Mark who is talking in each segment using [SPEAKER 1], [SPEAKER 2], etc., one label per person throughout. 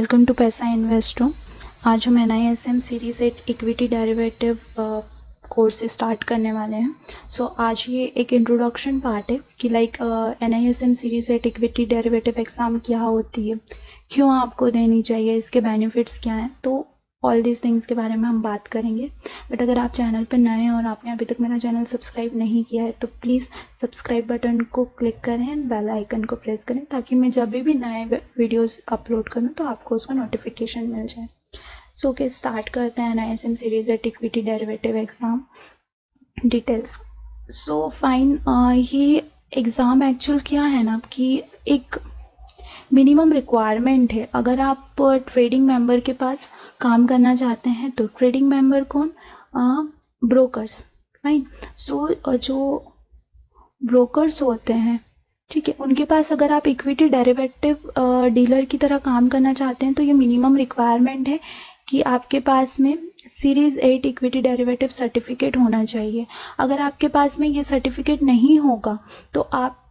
[SPEAKER 1] Welcome to पैसा इन्वेस्टो। आज हम NISM series 8 equity derivative course start करने वाले हैं। आज ये एक इंट्रोडक्शन पार्ट है कि NISM series 8 equity derivative exam क्या होती है, क्यों आपको देनी चाहिए, इसके बेनिफिट्स क्या हैं, तो ऑल दीज थिंग्स के बारे में हम बात करेंगे। बट अगर आप चैनल पर नए हैं और आपने अभी तक मेरा चैनल सब्सक्राइब नहीं किया है तो प्लीज़ सब्सक्राइब बटन को क्लिक करें एंड बेल आइकन को प्रेस करें ताकि मैं जब भी नए वीडियोस अपलोड करूं तो आपको उसका नोटिफिकेशन मिल जाए। ओके, स्टार्ट करते हैं NISM series 8 equity derivative exam details. Fine, ये एग्ज़ाम एक्चुअल क्या है ना कि एक मिनिमम रिक्वायरमेंट है। अगर आप ट्रेडिंग मेंबर के पास काम करना चाहते हैं तो ट्रेडिंग मेंबर कौन, ब्रोकर्स, राइट। जो ब्रोकर्स होते हैं, ठीक है, उनके पास अगर आप इक्विटी डेरिवेटिव डीलर की तरह काम करना चाहते हैं तो ये मिनिमम रिक्वायरमेंट है कि आपके पास में सीरीज 8 इक्विटी डेरिवेटिव सर्टिफिकेट होना चाहिए। अगर आपके पास में ये सर्टिफिकेट नहीं होगा तो आप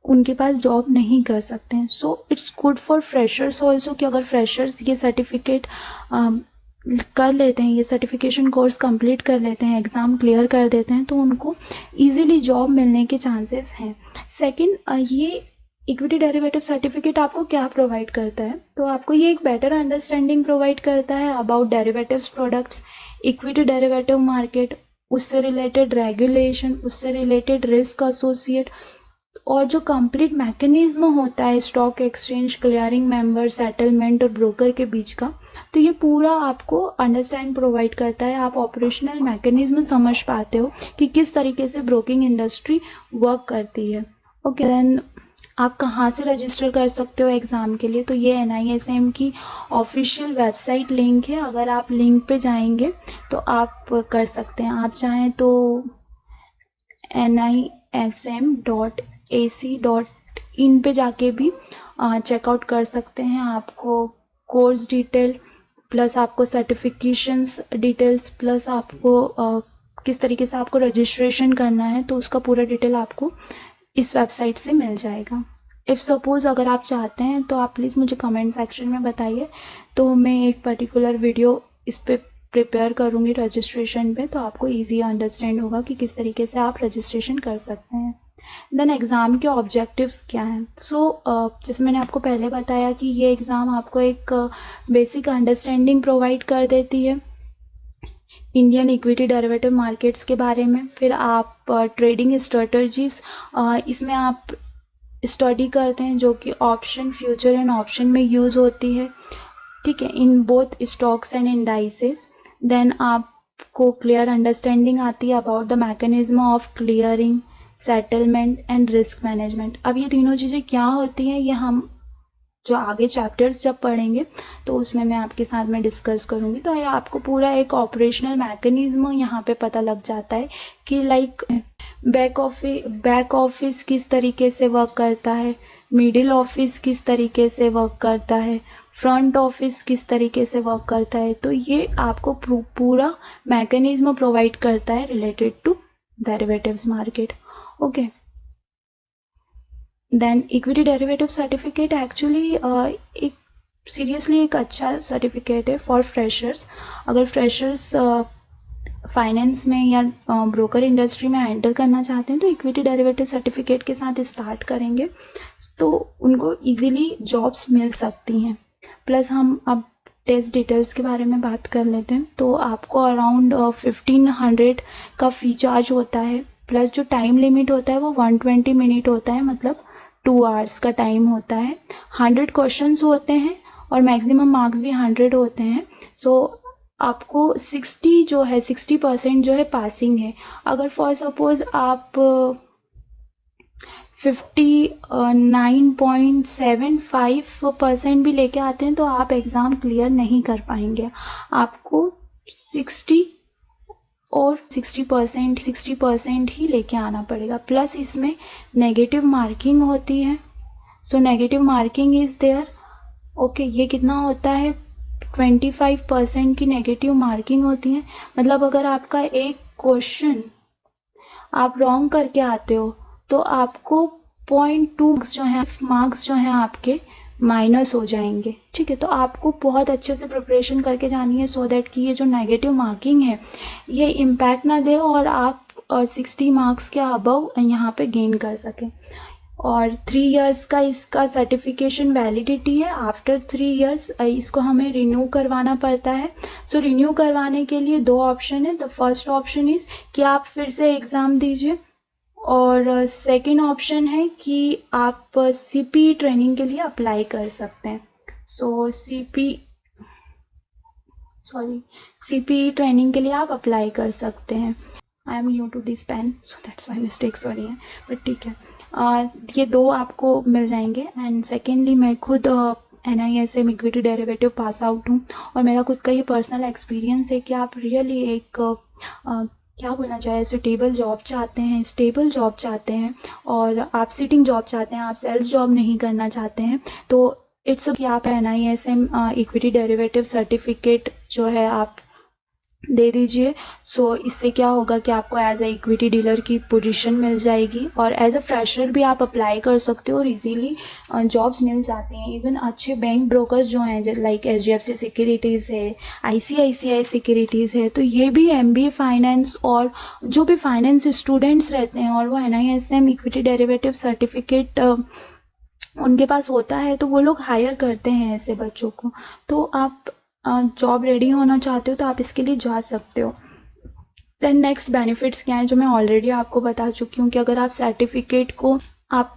[SPEAKER 1] उनके पास जॉब नहीं कर सकते हैं। It's good for freshers also कि अगर फ्रेशर्स ये सर्टिफिकेट कर लेते हैं, ये सर्टिफिकेशन कोर्स कंप्लीट कर लेते हैं, एग्ज़ाम क्लियर कर देते हैं तो उनको इजीली जॉब मिलने के चांसेस हैं। सेकंड, ये इक्विटी डेरिवेटिव सर्टिफिकेट आपको क्या प्रोवाइड करता है, तो आपको ये एक बेटर अंडरस्टैंडिंग प्रोवाइड करता है about derivatives products, equity derivative market, उससे रिलेटेड रेगुलेशन, उससे रिलेटेड रिस्क एसोसिएट और जो कंप्लीट मैकेनिज्म होता है stock exchange, clearing member, settlement और ब्रोकर के बीच का, तो ये पूरा आपको अंडरस्टैंड प्रोवाइड करता है। आप ऑपरेशनल मैकेनिज्म समझ पाते हो कि किस तरीके से ब्रोकिंग इंडस्ट्री वर्क करती है। ओके, देन आप कहाँ से रजिस्टर कर सकते हो एग्ज़ाम के लिए, तो ये NISM की ऑफिशियल वेबसाइट लिंक है। अगर आप लिंक पे जाएंगे तो आप कर सकते हैं। आप चाहें तो nism.ac.in पे जाके भी चेकआउट कर सकते हैं। आपको कोर्स डिटेल प्लस आपको सर्टिफिकेशंस डिटेल्स प्लस आपको किस तरीके से आपको रजिस्ट्रेशन करना है तो उसका पूरा डिटेल आपको इस वेबसाइट से मिल जाएगा। इफ़ सपोज़ अगर आप चाहते हैं तो आप प्लीज़ मुझे कमेंट सेक्शन में बताइए, तो मैं एक पर्टिकुलर वीडियो इस पे प्रिपेयर करूँगी रजिस्ट्रेशन पे, तो आपको इजी अंडरस्टैंड होगा कि किस तरीके से आप रजिस्ट्रेशन कर सकते हैं। देन एग्ज़ाम के ऑब्जेक्टिव्स क्या हैं। जैसे मैंने आपको पहले बताया कि ये एग्ज़ाम आपको एक बेसिक अंडरस्टैंडिंग प्रोवाइड कर देती है इंडियन इक्विटी डेरिवेटिव मार्केट्स के बारे में। फिर आप ट्रेडिंग स्ट्रेटजीज इसमें आप स्टडी करते हैं जो कि ऑप्शन, फ्यूचर एंड ऑप्शन में यूज़ होती है, ठीक है, in both stocks and indices. Then आपको क्लियर अंडरस्टैंडिंग आती है about the mechanism of clearing, settlement and risk management. अब ये तीनों चीज़ें क्या होती हैं ये हम जो आगे चैप्टर्स जब पढ़ेंगे तो उसमें मैं आपके साथ में डिस्कस करूँगी। तो आपको पूरा एक ऑपरेशनल मैकेनिज्म यहाँ पे पता लग जाता है कि बैक ऑफिस किस तरीके से वर्क करता है, मिडिल ऑफिस किस तरीके से वर्क करता है, फ्रंट ऑफिस किस तरीके से वर्क करता है। तो ये आपको पूरा मैकेनिज्म प्रोवाइड करता है related to derivatives market. Okay, then equity derivative certificate actually एक सीरियसली एक अच्छा सर्टिफिकेट है फॉर फ्रेशर्स। अगर फ्रेशर्स फाइनेंस में या ब्रोकर इंडस्ट्री में एंटर करना चाहते हैं तो इक्विटी डेरिवेटिव सर्टिफिकेट के साथ स्टार्ट करेंगे तो उनको इजीली जॉब्स मिल सकती हैं। प्लस हम अब टेस्ट डिटेल्स के बारे में बात कर लेते हैं। तो आपको अराउंड 1500 का फ़ी चार्ज होता है, प्लस जो टाइम लिमिट होता है वो 120 मिनट होता है, मतलब 2 आवर्स का टाइम होता है। 100 क्वेश्चंस होते हैं और मैक्सिमम मार्क्स भी 100 होते हैं। आपको 60% जो है पासिंग है। अगर फॉर सपोज आप 59.75% भी लेके आते हैं तो आप एग्ज़ाम क्लियर नहीं कर पाएंगे। आपको 60% ही लेके आना पड़ेगा। प्लस इसमें नेगेटिव मार्किंग होती है। Negative marking is there. Okay, ये कितना होता है, 25% की नेगेटिव मार्किंग होती है। मतलब अगर आपका एक क्वेश्चन आप रॉन्ग करके आते हो तो आपको 0.2 मार्क्स जो हैं आपके माइनस हो जाएंगे, ठीक है। तो आपको बहुत अच्छे से प्रिपरेशन करके जानी है, सो दैट कि ये जो नेगेटिव मार्किंग है ये इम्पैक्ट ना दे और आप 60 मार्क्स के अबव यहाँ पे गेन कर सकें। और 3 इयर्स का इसका सर्टिफिकेशन वैलिडिटी है। आफ्टर 3 इयर्स इसको हमें रिन्यू करवाना पड़ता है। सो रिन्यू करवाने के लिए 2 ऑप्शन है। द फर्स्ट ऑप्शन इज़ कि आप फिर से एग्ज़ाम दीजिए, और सेकेंड ऑप्शन है कि आप सीपी ट्रेनिंग के लिए अप्लाई कर सकते हैं। सो सीपी ट्रेनिंग के लिए आप अप्लाई कर सकते हैं। I am new to this pen, so that's my mistake, sorry है, बट ठीक है। ये 2 आपको मिल जाएंगे। एंड सेकेंडली मैं खुद NISM equity derivative pass out हूँ, और मेरा खुद का ये पर्सनल एक्सपीरियंस है कि आप रियली एक क्या बोलना चाहिए, स्टेबल जॉब चाहते हैं और आप सिटिंग जॉब चाहते हैं, आप सेल्स जॉब नहीं करना चाहते हैं, तो इट्स कि आप NISM इक्विटी डेरिवेटिव सर्टिफिकेट जो है आप दे दीजिए। सो इससे क्या होगा कि आपको एज ए इक्विटी डीलर की पोजीशन मिल जाएगी, और एज अ फ्रेशर भी आप अप्लाई कर सकते हो और इजीली जॉब्स मिल जाती हैं। इवन अच्छे बैंक ब्रोकर्स जो हैं लाइक HDFC सिक्योरिटीज़ है, ICICI सिक्योरिटीज़ है, तो ये भी MBA फाइनेंस और जो भी फाइनेंस स्टूडेंट्स रहते हैं और वो NISM इक्विटी डेरिवेटिव सर्टिफिकेट उनके पास होता है, तो वो लोग हायर करते हैं ऐसे बच्चों को। तो आप जॉब रेडी होना चाहते हो तो आप इसके लिए जा सकते हो। देन नेक्स्ट बेनिफिट्स क्या हैं, जो मैं ऑलरेडी आपको बता चुकी हूँ कि अगर आप सर्टिफिकेट को आप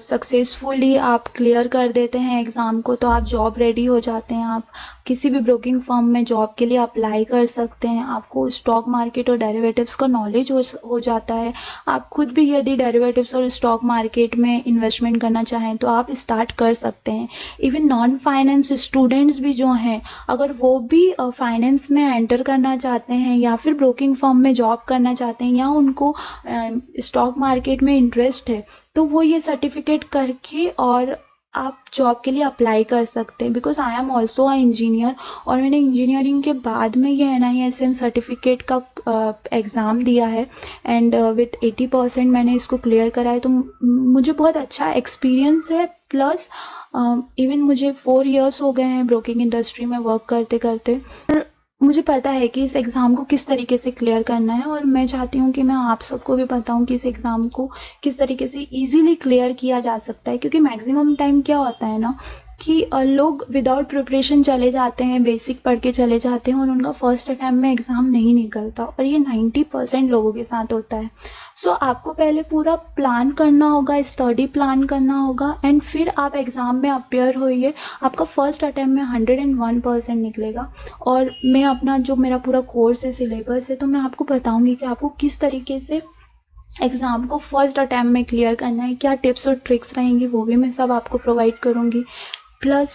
[SPEAKER 1] सक्सेसफुली आप क्लियर कर देते हैं एग्ज़ाम को, तो आप जॉब रेडी हो जाते हैं। आप किसी भी ब्रोकिंग फर्म में जॉब के लिए अप्लाई कर सकते हैं। आपको स्टॉक मार्केट और डेरिवेटिव्स का नॉलेज हो जाता है। आप खुद भी यदि डेरिवेटिव्स और स्टॉक मार्केट में इन्वेस्टमेंट करना चाहें तो आप स्टार्ट कर सकते हैं। इवन नॉन फाइनेंस स्टूडेंट्स भी जो हैं, अगर वो भी फाइनेंस में एंटर करना चाहते हैं या फिर ब्रोकिंग फर्म में जॉब करना चाहते हैं या उनको स्टॉक मार्केट में इंटरेस्ट है, तो वो ये सर्टिफिकेट करके और आप जॉब के लिए अप्लाई कर सकते हैं। Because I am also a engineer, और मैंने इंजीनियरिंग के बाद में ये NISM सर्टिफिकेट का एग्ज़ाम दिया है, एंड विथ 80% मैंने इसको क्लियर करा है। तो मुझे बहुत अच्छा एक्सपीरियंस है। प्लस इवन मुझे 4 इयर्स हो गए हैं ब्रोकिंग इंडस्ट्री में वर्क करते करते, मुझे पता है कि इस एग्ज़ाम को किस तरीके से क्लियर करना है, और मैं चाहती हूँ कि मैं आप सबको भी बताऊँ कि इस एग्ज़ाम को किस तरीके से इजीली क्लियर किया जा सकता है। क्योंकि मैक्सिमम टाइम क्या होता है ना कि लोग विदाउट प्रिपरेशन चले जाते हैं, बेसिक पढ़ के चले जाते हैं और उनका फर्स्ट अटैम्प्ट में एग्ज़ाम नहीं निकलता, और ये 90% लोगों के साथ होता है। सो आपको पहले पूरा प्लान करना होगा, स्टडी प्लान करना होगा, एंड फिर आप एग्ज़ाम में अपेयर होइए। आपका फर्स्ट अटैम्प्ट में 101% निकलेगा। और मैं अपना जो मेरा पूरा कोर्स है, सिलेबस है, तो मैं आपको बताऊंगी कि आपको किस तरीके से एग्ज़ाम को फर्स्ट अटैम्प्ट में क्लियर करना है, क्या टिप्स और ट्रिक्स रहेंगी वो भी मैं सब आपको प्रोवाइड करूँगी। प्लस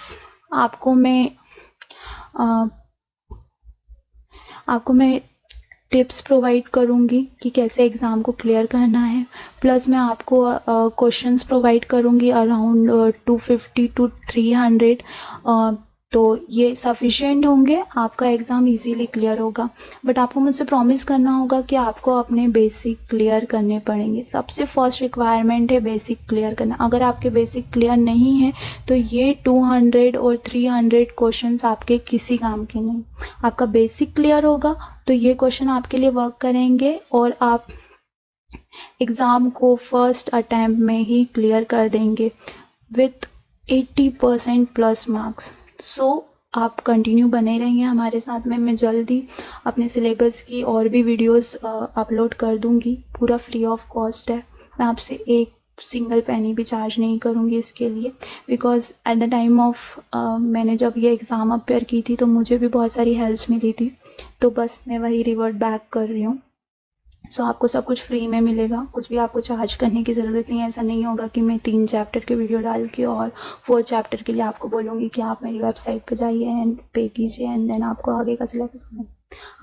[SPEAKER 1] आपको मैं टिप्स प्रोवाइड करूँगी कि कैसे एग्ज़ाम को क्लियर करना है। प्लस मैं आपको क्वेश्चंस प्रोवाइड करूँगी अराउंड 250 to 300, तो ये सफिशिएंट होंगे, आपका एग्ज़ाम इजीली क्लियर होगा। बट आपको मुझसे प्रॉमिस करना होगा कि आपको अपने बेसिक क्लियर करने पड़ेंगे। सबसे फर्स्ट रिक्वायरमेंट है बेसिक क्लियर करना। अगर आपके बेसिक क्लियर नहीं है तो ये 200 और 300 क्वेश्चंस आपके किसी काम के नहीं। आपका बेसिक क्लियर होगा तो ये क्वेश्चन आपके लिए वर्क करेंगे, और आप एग्ज़ाम को फर्स्ट अटैम्प्ट में ही क्लियर कर देंगे विथ 80% प्लस मार्क्स। सो आप कंटिन्यू बने रहिए हमारे साथ में। मैं जल्दी अपने सिलेबस की और भी वीडियोस अपलोड कर दूंगी, पूरा फ्री ऑफ कॉस्ट है। मैं आपसे एक सिंगल पेनी भी चार्ज नहीं करूंगी इसके लिए, because at the time of मैंने जब ये एग्ज़ाम अपेयर की थी तो मुझे भी बहुत सारी हेल्प्स मिली थी, तो बस मैं वही रिवर्ट बैक कर रही हूँ। सो आपको सब कुछ फ्री में मिलेगा, कुछ भी आपको चार्ज करने की ज़रूरत नहीं है। ऐसा नहीं होगा कि मैं 3 चैप्टर के वीडियो डाल के और 4 चैप्टर के लिए आपको बोलूँगी कि आप मेरी वेबसाइट पर जाइए एंड पे कीजिए एंड देन आपको आगे का सिलेबस नहीं।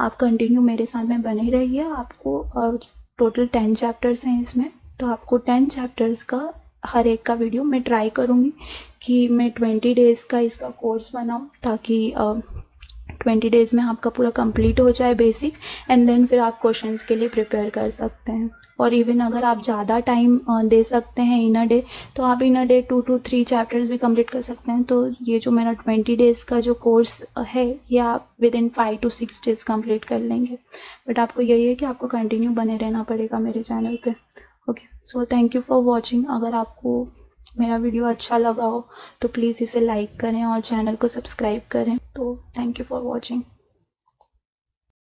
[SPEAKER 1] आप कंटिन्यू मेरे साथ में बने रहिए। आपको टोटल 10 चैप्टर्स हैं इसमें, तो आपको 10 चैप्टर्स का हर एक का वीडियो मैं ट्राई करूँगी कि मैं 20 डेज़ का इसका कोर्स बनाऊँ, ताकि 20 डेज़ में आपका पूरा कंप्लीट हो जाए बेसिक, एंड देन फिर आप क्वेश्चंस के लिए प्रिपेयर कर सकते हैं। और इवन अगर आप ज़्यादा टाइम दे सकते हैं इन अ डे, तो आप इन अ डे 2 to 3 चैप्टर्स भी कंप्लीट कर सकते हैं। तो ये जो मेरा 20 डेज़ का जो कोर्स है, ये आप with in 5 to 6 days complete कर लेंगे। बट आपको यही है कि आपको कंटिन्यू बने रहना पड़ेगा मेरे चैनल पे। Okay, so thank you for watching. अगर आपको मेरा वीडियो अच्छा लगा हो तो प्लीज़ इसे लाइक करें और चैनल को सब्सक्राइब करें। तो थैंक यू फॉर वॉचिंग।